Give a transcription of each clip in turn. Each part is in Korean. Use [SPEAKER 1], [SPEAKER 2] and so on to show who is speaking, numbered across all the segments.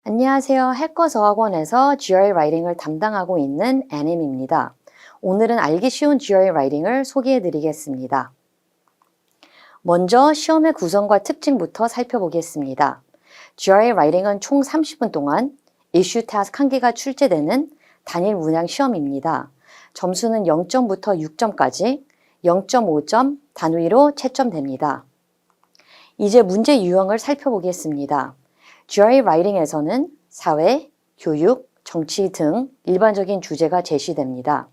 [SPEAKER 1] 안녕하세요. 해커서학원에서 GRE 라이팅을 담당하고 있는 애님입니다. 오늘은 알기 쉬운 GRE 라이팅을 소개해 드리겠습니다. 먼저 시험의 구성과 특징부터 살펴보겠습니다. GRE 라이팅은 총 30분 동안 이슈 타스크 1개가 출제되는 단일 문항 시험입니다. 점수는 0점부터 6점까지 0.5점 단위로 채점됩니다. 이제 문제 유형을 살펴보겠습니다. GRE 라이팅에서는 사회, 교육, 정치 등 일반적인 주제가 제시됩니다.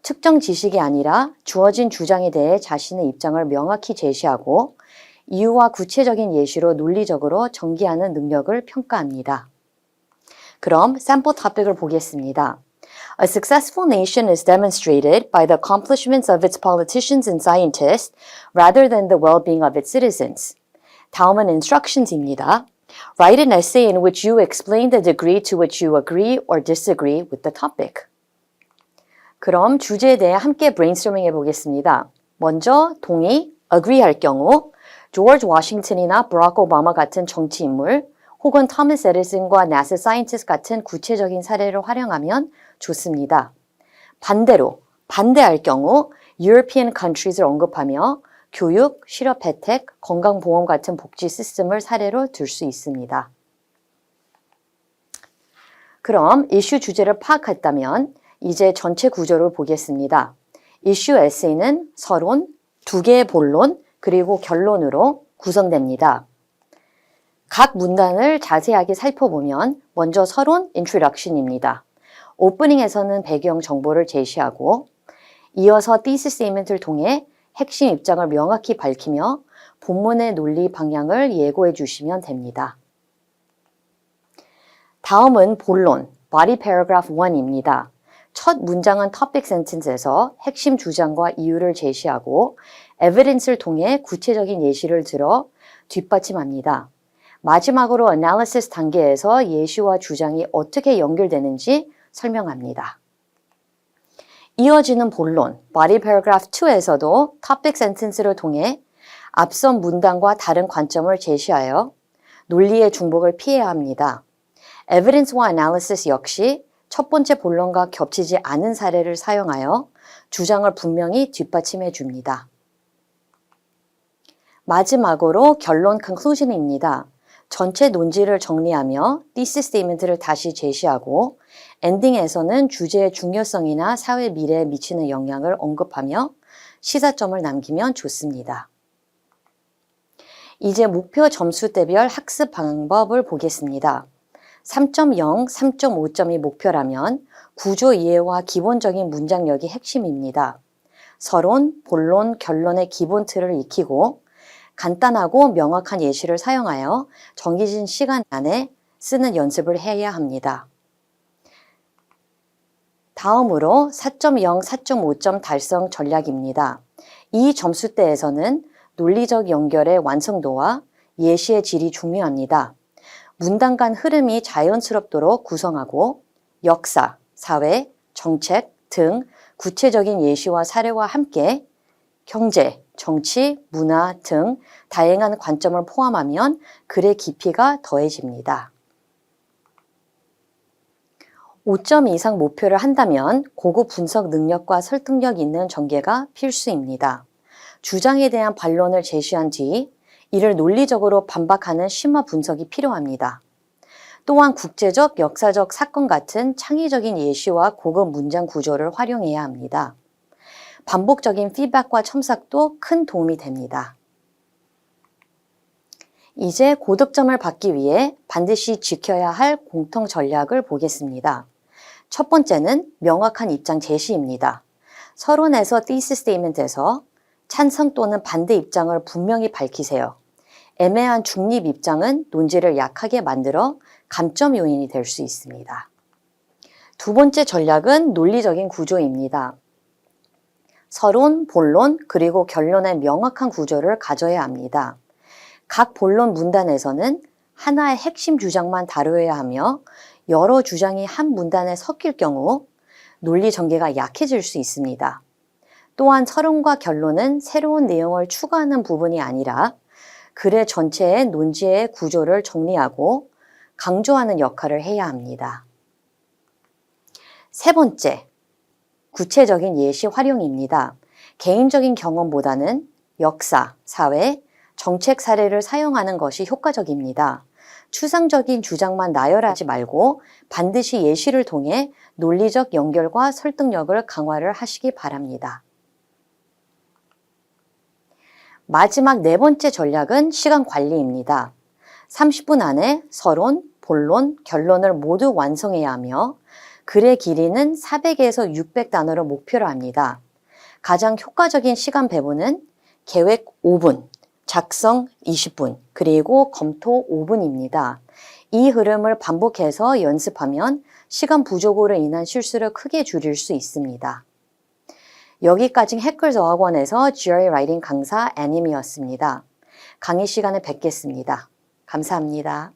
[SPEAKER 1] 특정 지식이 아니라 주어진 주장에 대해 자신의 입장을 명확히 제시하고 이유와 구체적인 예시로 논리적으로 전개하는 능력을 평가합니다. 그럼 샘플 토픽을 보겠습니다. A successful nation is demonstrated by the accomplishments of its politicians and scientists rather than the well-being of its citizens. 다음은 instructions입니다. Write an essay in which you explain the degree to which you agree or disagree with the topic. 그럼 주제에 대해 함께 brainstorming 해보겠습니다. 먼저 동의, agree 할 경우 조지 워싱턴이나 버락 오바마 같은 정치 인물 혹은 토마스 에디슨과 나사 사이언티스트 같은 구체적인 사례를 활용하면 좋습니다. 반대로 반대할 경우 European countries를 언급하며 교육, 실업 혜택, 건강보험 같은 복지 시스템을 사례로 들 수 있습니다. 그럼 이슈 주제를 파악했다면 이제 전체 구조를 보겠습니다. 이슈 에세이는 서론, 2개의 본론, 그리고 결론으로 구성됩니다. 각 문단을 자세하게 살펴보면 먼저 서론, introduction입니다. 오프닝에서는 배경 정보를 제시하고 이어서 thesis statement를 통해 핵심 입장을 명확히 밝히며 본문의 논리 방향을 예고해 주시면 됩니다. 다음은 본론, body paragraph 1입니다. 첫 문장은 topic sentence에서 핵심 주장과 이유를 제시하고 evidence를 통해 구체적인 예시를 들어 뒷받침합니다. 마지막으로 analysis 단계에서 예시와 주장이 어떻게 연결되는지 설명합니다. 이어지는 본론, body paragraph 2에서도 topic sentence를 통해 앞선 문단과 다른 관점을 제시하여 논리의 중복을 피해야 합니다. evidence와 analysis 역시 첫 번째 본론과 겹치지 않은 사례를 사용하여 주장을 분명히 뒷받침해 줍니다. 마지막으로 결론 conclusion입니다. 전체 논지를 정리하며 thesis statement를 다시 제시하고 엔딩에서는 주제의 중요성이나 사회 미래에 미치는 영향을 언급하며 시사점을 남기면 좋습니다. 이제 목표 점수대별 학습 방법을 보겠습니다. 3.0, 3.5점이 목표라면 구조 이해와 기본적인 문장력이 핵심입니다. 서론, 본론, 결론의 기본 틀을 익히고 간단하고 명확한 예시를 사용하여 정해진 시간 안에 쓰는 연습을 해야 합니다. 다음으로 4.0, 4.5점 달성 전략입니다. 이 점수대에서는 논리적 연결의 완성도와 예시의 질이 중요합니다. 문단 간 흐름이 자연스럽도록 구성하고 역사, 사회, 정책 등 구체적인 예시와 사례와 함께 경제, 정치, 문화 등 다양한 관점을 포함하면 글의 깊이가 더해집니다. 5점 이상 목표를 한다면 고급 분석 능력과 설득력 있는 전개가 필수입니다. 주장에 대한 반론을 제시한 뒤 이를 논리적으로 반박하는 심화 분석이 필요합니다. 또한 국제적, 역사적 사건 같은 창의적인 예시와 고급 문장 구조를 활용해야 합니다. 반복적인 피드백과 첨삭도 큰 도움이 됩니다. 이제 고득점을 받기 위해 반드시 지켜야 할 공통 전략을 보겠습니다. 첫 번째는 명확한 입장 제시입니다. 서론에서 thesis statement에서 찬성 또는 반대 입장을 분명히 밝히세요. 애매한 중립 입장은 논지를 약하게 만들어 감점 요인이 될 수 있습니다. 두 번째 전략은 논리적인 구조입니다. 서론, 본론, 그리고 결론의 명확한 구조를 가져야 합니다. 각 본론 문단에서는 하나의 핵심 주장만 다루어야 하며 여러 주장이 한 문단에 섞일 경우 논리 전개가 약해질 수 있습니다. 또한 서론과 결론은 새로운 내용을 추가하는 부분이 아니라 글의 전체의 논지의 구조를 정리하고 강조하는 역할을 해야 합니다. 세 번째, 구체적인 예시 활용입니다. 개인적인 경험보다는 역사, 사회, 정책 사례를 사용하는 것이 효과적입니다. 추상적인 주장만 나열하지 말고 반드시 예시를 통해 논리적 연결과 설득력을 강화를 하시기 바랍니다. 마지막 네 번째 전략은 시간 관리입니다. 30분 안에 서론, 본론, 결론을 모두 완성해야 하며 글의 길이는 400에서 600단어를 목표로 합니다. 가장 효과적인 시간 배분은 계획 5분, 작성 20분, 그리고 검토 5분입니다. 이 흐름을 반복해서 연습하면 시간 부족으로 인한 실수를 크게 줄일 수 있습니다. 여기까지 해커즈 어학원에서 GRE 라이팅 강사 애님이었습니다. 강의 시간에 뵙겠습니다. 감사합니다.